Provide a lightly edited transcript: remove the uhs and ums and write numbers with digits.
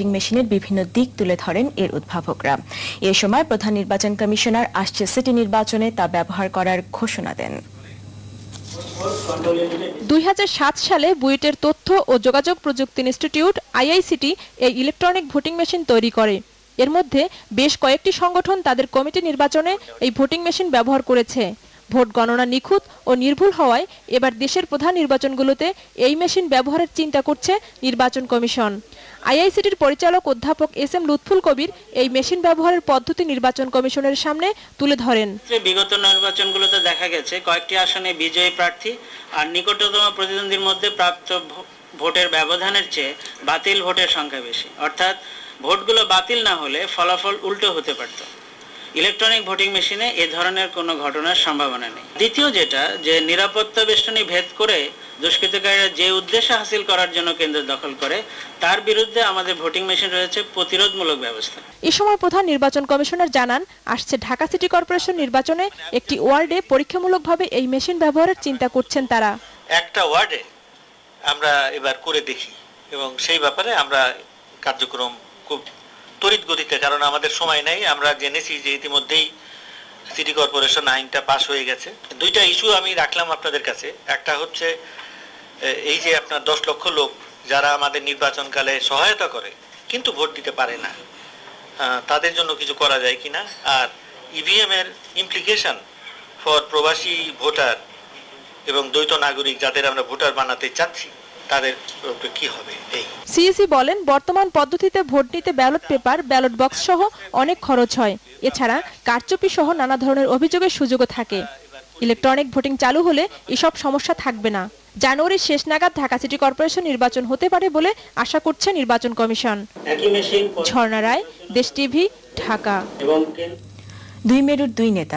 Voting মেশিনের বিভিন্ন দিক তুলে ধরেন এর উদ্ভাবকরা। এ সময় প্রধান নির্বাচন কমিশনার আসছে সিটি নির্বাচনে তা ব্যবহার করার ঘোষণা দেন। 2007 সালে বুয়েটের তথ্য ও যোগাযোগ প্রযুক্তি ইনস্টিটিউট আইআইসিটি এই ইলেকট্রনিক ভোটিং মেশিন তৈরি করে। এর মধ্যে বেশ কয়েকটি সংগঠন তাদের কমিটি নির্বাচনে এই ভোটিং মেশিন ব্যবহার করেছে। ভোট গণনা নিখুঁত ও নির্ভুল হওয়ায় এবার দেশের প্রধান নির্বাচনগুলোতে এই মেশিন ব্যবহারের চিন্তা করছে নির্বাচন কমিশন। আইআইসিটির পরিচালক অধ্যাপক এস.এম. লুৎফুল কবির এই মেশিন ব্যবহারের পদ্ধতি নির্বাচন কমিশনের সামনে তুলে ধরেন। বিগত নির্বাচনগুলোতে দেখা গেছে কয়েকটি আসনে বিজয়ী প্রার্থী আর নিকটতম প্রতিদ্বন্দ্বীর মধ্যে প্রাপ্ত ভোটের ব্যবধানের চেয়ে বাতিল ভোটের সংখ্যা বেশি, অর্থাৎ ভোটগুলো বাতিল না হলে ফলাফল উল্টো হতে পারত। ইলেকট্রনিক ভোটিং মেশিনে এ ধরনের কোনো ঘটনার সম্ভাবনা নেই। দ্বিতীয় যেটা, যে নিরাপত্তা বেষ্টনী ভেদ করে দুষ্কৃতকারীরা যে উদ্দেশ্য হাসিল করার জন্য কেন্দ্র দখল করে তার বিরুদ্ধে আমাদের ভোটিং মেশিন রয়েছে প্রতিরোধমূলক ব্যবস্থা। এই সময় প্রধান নির্বাচন কমিশনার জানান, আসছে ঢাকা সিটি কর্পোরেশন নির্বাচনে একটি ওয়ার্ডে পরীক্ষামূলকভাবে এই মেশিন ব্যবহারের চিন্তা করছেন তারা। একটা ওয়ার্ডে আমরা এবার করে দেখি এবং সেই ব্যাপারে আমরা কার্যক্রম খুব তড়িৎ গতিতে, কারণ আমাদের সময় নেই। আমরা জেনেছি যে ইতিমধ্যেই সিটি কর্পোরেশন আইনটা পাশ হয়ে গেছে। দুইটা ইস্যু আমি রাখলাম আপনাদের কাছে। একটা হচ্ছে এই যে আপনার 10 লক্ষ লোক যারা আমাদের নির্বাচনকালে সহায়তা করে কিন্তু ভোট দিতে পারে না, তাদের জন্য কিছু করা যায় কিনা, আর ইভিএম এর ইমপ্লিকেশন ফর প্রবাসী ভোটার এবং দ্বৈত নাগরিক যাদের আমরা ভোটার বানাতে চাচ্ছি তাদের কি হবে। এই সিইসি বলেন, বর্তমান পদ্ধতিতে ভোট নিতে ব্যালট পেপার, ব্যালট বক্স সহ অনেক খরচ হয়। এছাড়া কারচুপি সহ নানা ধরনের অভিযোগের সুযোগও থাকে। ইলেকট্রনিক ভোটিং চালু হলে এসব সমস্যা থাকবে না। জানুয়ারির শেষ নাগাদ ঢাকা সিটি কর্পোরেশন নির্বাচন হতে পারে বলে আশা করছে নির্বাচন কমিশন। ঝর্ণা রায়, দেশ টিভি, ঢাকা। 2 মেরুর 2 নেতা।